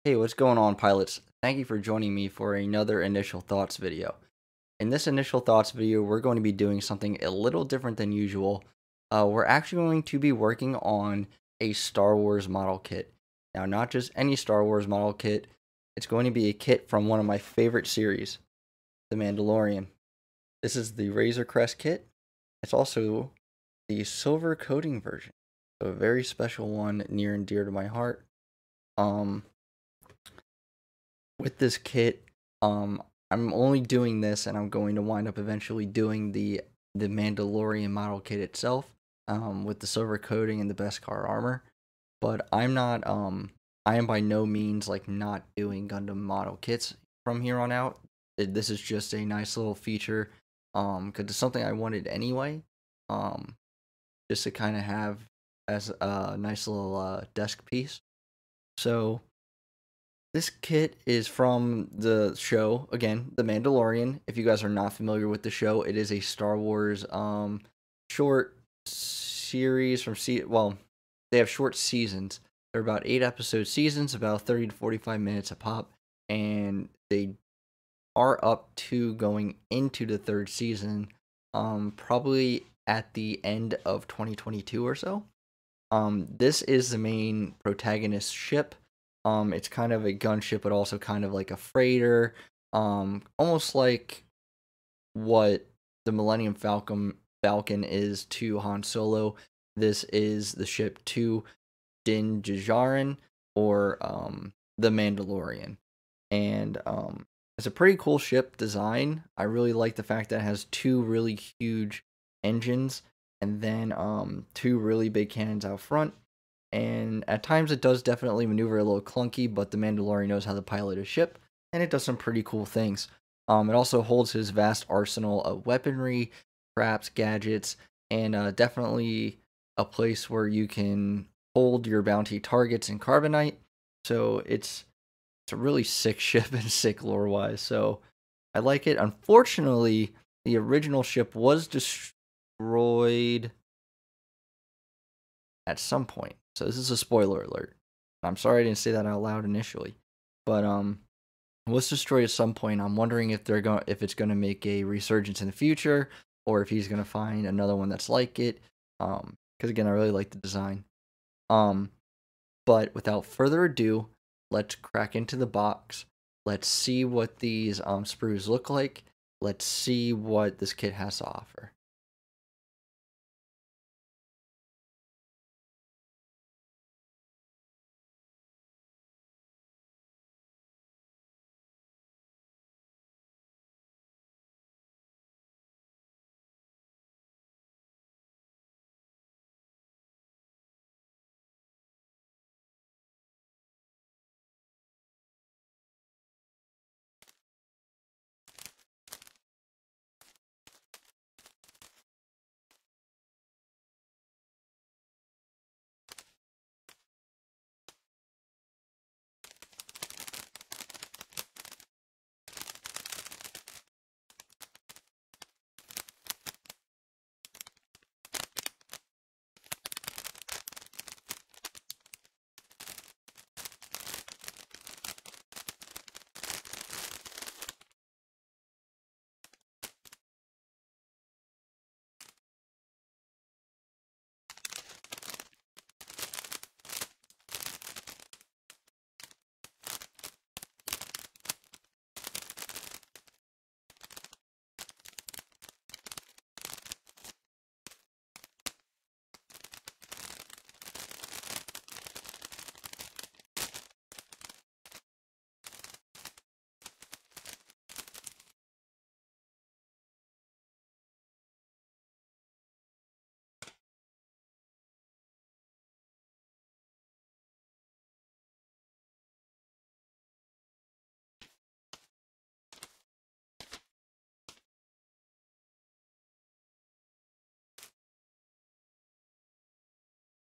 Hey, what's going on, pilots? Thank you for joining me for another initial thoughts video. In this initial thoughts video, we're going to be doing something a little different than usual. We're actually going to be working on a Star Wars model kit. Now, not just any Star Wars model kit, it's going to be a kit from one of my favorite series, The Mandalorian. This is the Razor Crest kit. It's also the silver coating version, so a very special one near and dear to my heart. Um, with this kit, I'm only doing this, and I'm going to wind up eventually doing the Mandalorian model kit itself, with the silver coating and the Beskar armor. But I am by no means like not doing Gundam model kits from here on out. This is just a nice little feature, because it's something I wanted anyway, um, just to kind of have as a nice little desk piece. So this kit is from the show, again, The Mandalorian. If you guys are not familiar with the show, it is a Star Wars short series from well, they have short seasons. They're about 8 episode seasons, about 30 to 45 minutes a pop, and they are up to going into the third season, probably at the end of 2022 or so. This is the main protagonist ship. It's kind of a gunship, but also kind of like a freighter. Almost like what the Millennium Falcon is to Han Solo. This is the ship to Din Djarin, or the Mandalorian, and it's a pretty cool ship design. I really like the fact that it has two really huge engines, and then two really big cannons out front. And at times it does definitely maneuver a little clunky, but the Mandalorian knows how to pilot a ship, and it does some pretty cool things. It also holds his vast arsenal of weaponry, traps, gadgets, and definitely a place where you can hold your bounty targets in carbonite. So it's a really sick ship and sick lore wise. So I like it. Unfortunately, the original ship was destroyed at some point. So this is a spoiler alert. I'm sorry I didn't say that out loud initially, but it was destroyed at some point. I'm wondering if it's gonna make a resurgence in the future, or if he's gonna find another one that's like it. Because again, I really like the design. Um, but without further ado, let's crack into the box. Let's see what these sprues look like. Let's see what this kit has to offer.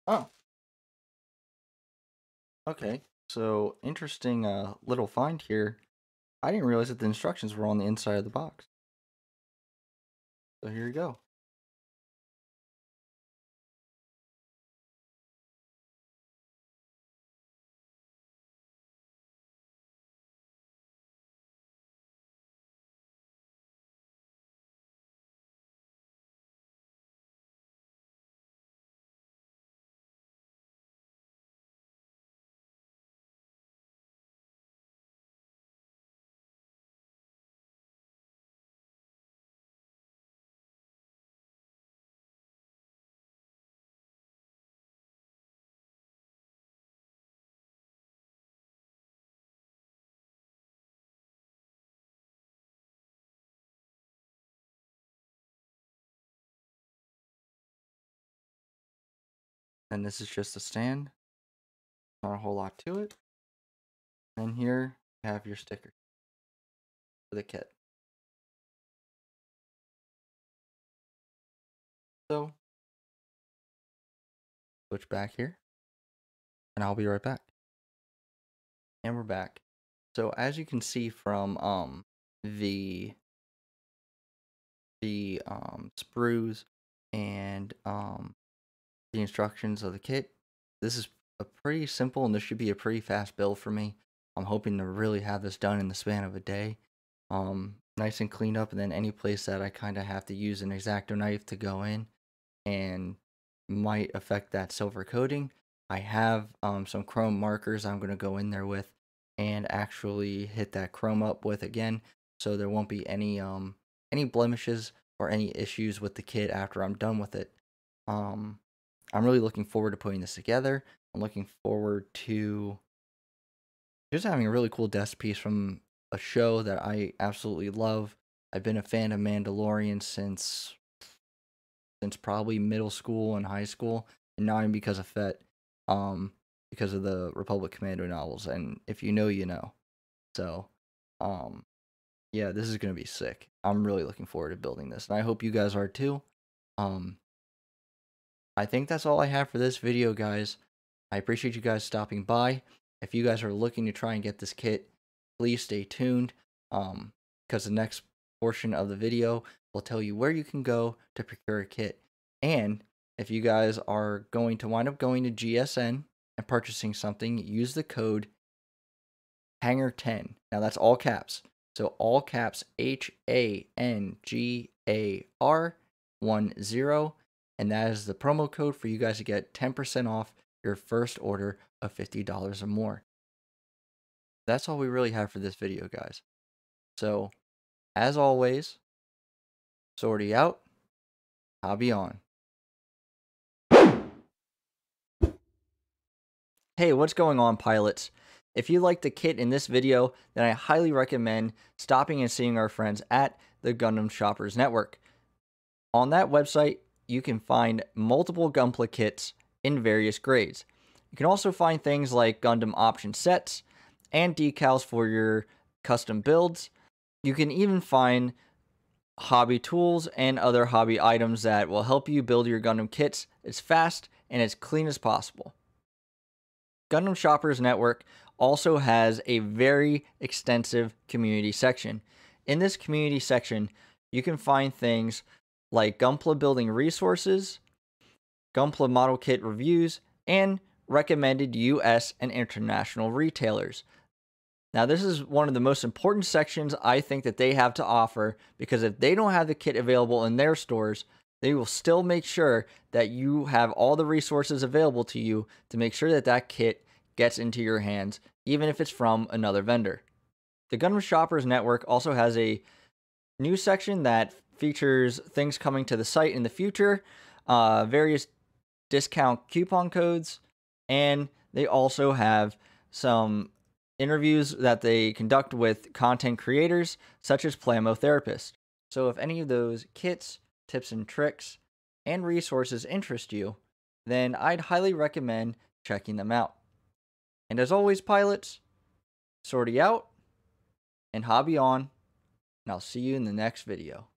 Oh, okay. So interesting little find here. I didn't realize that the instructions were on the inside of the box. So here you go. And this is just a stand. Not a whole lot to it. And here you have your sticker for the kit. So, switch back here, and I'll be right back. And we're back. So as you can see from the sprues and the instructions of the kit, this is a pretty simple, and this should be a pretty fast build for me. I'm hoping to really have this done in the span of a day. Nice and cleaned up, and then any place that I kind of have to use an X-Acto knife to go in and might affect that silver coating, I have some chrome markers I'm going to go in there with and actually hit that chrome up with again, so there won't be any blemishes or any issues with the kit after I'm done with it. I'm really looking forward to putting this together. I'm looking forward to just having a really cool desk piece from a show that I absolutely love. I've been a fan of Mandalorian since probably middle school and high school, and not even because of Fett, because of the Republic Commando novels. And if you know, you know. So, yeah, this is gonna be sick. I'm really looking forward to building this, and I hope you guys are too. I think that's all I have for this video, guys. I appreciate you guys stopping by. If you guys are looking to try and get this kit, please stay tuned, because the next portion of the video will tell you where you can go to procure a kit. And if you guys are going to wind up going to GSN and purchasing something, use the code Hangar10. Now that's all caps. So all caps HANGAR10, and that is the promo code for you guys to get 10% off your first order of $50 or more. That's all we really have for this video, guys. So, as always, Sortie out, hobby on. Hey, what's going on, pilots? If you like the kit in this video, then I highly recommend stopping and seeing our friends at the Gundam Shoppers Network. On that website, you can find multiple Gunpla kits in various grades. You can also find things like Gundam option sets and decals for your custom builds. You can even find hobby tools and other hobby items that will help you build your Gundam kits as fast and as clean as possible. Gundam Shoppers Network also has a very extensive community section. In this community section, you can find things like Gunpla building resources, Gunpla model kit reviews, and recommended US and international retailers. Now, this is one of the most important sections I think that they have to offer, because if they don't have the kit available in their stores, they will still make sure that you have all the resources available to you to make sure that that kit gets into your hands, even if it's from another vendor. The Gundam Shoppers Network also has a new section that features things coming to the site in the future, various discount coupon codes, and they also have some interviews that they conduct with content creators such as Plamotherapist. So if any of those kits, tips and tricks, and resources interest you, then I'd highly recommend checking them out. And as always, pilots, Sortie out and hobby on, and I'll see you in the next video.